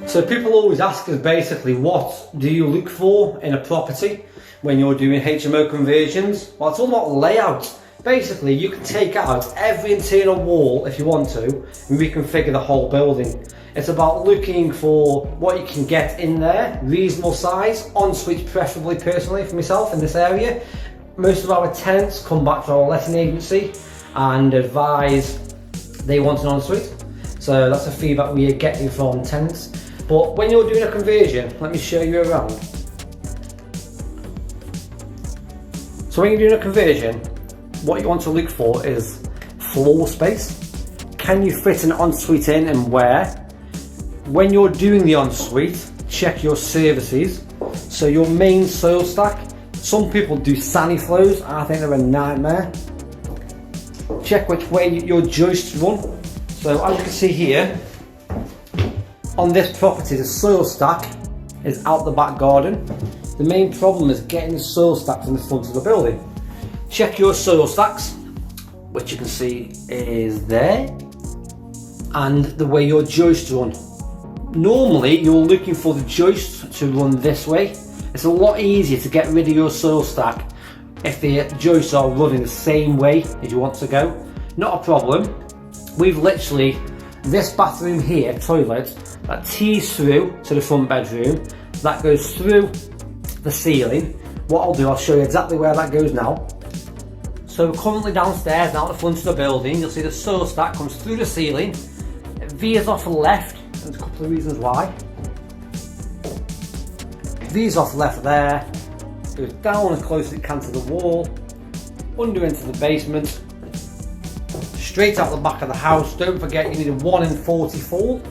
So people always ask us basically, what do you look for in a property when you're doing HMO conversions? Well, it's all about layout. Basically, you can take out every internal wall if you want to and reconfigure the whole building. It's about looking for what you can get in there, reasonable size, ensuite preferably, personally for myself in this area. Most of our tenants come back to our letting agency and advise they want an ensuite. So that's the feedback we are getting from tenants. But when you're doing a conversion, let me show you around. So when you're doing a conversion, what you want to look for is floor space. Can you fit an ensuite in and where? When you're doing the ensuite, check your services. So your main soil stack, some people do sani flows, I think they're a nightmare. Check which way your joists run. So as you can see here, on this property, the soil stack is out the back garden. The main problem is getting the soil stacks in the front of the building. Check your soil stacks, which you can see is there, and the way your joists run. Normally, you're looking for the joists to run this way. It's a lot easier to get rid of your soil stack if the joists are running the same way as you want to go. Not a problem. We've literally, this bathroom here, toilet, that tees through to the front bedroom, that goes through the ceiling. What I'll do, I'll show you exactly where that goes now. So currently downstairs, now at the front of the building, you'll see the soil stack comes through the ceiling, it veers off to the left, and there's a couple of reasons why. Veers off left there, goes down as close as it can to the wall, under into the basement, straight out the back of the house. Don't forget you need a 1 in 40 fall.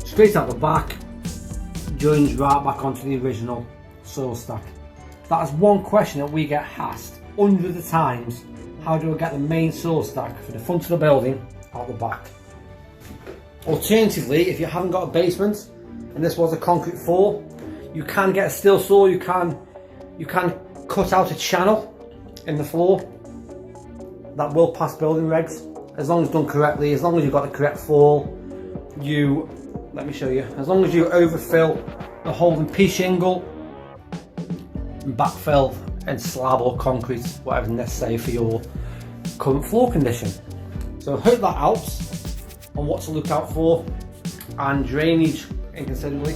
Straight out the back, joins right back onto the original soil stack. That is one question that we get asked hundreds of times. How do I get the main soil stack from the front of the building out the back? Alternatively, if you haven't got a basement and this was a concrete floor, you can get a steel saw. You can cut out a channel in the floor that will pass building regs, as long as done correctly, as long as you've got the correct fall. Let me show you. As long as you overfill the hole in pea shingle, and backfill in slab or concrete, whatever necessary for your current floor condition. So I hope that helps on what to look out for, and drainage inconsiderably.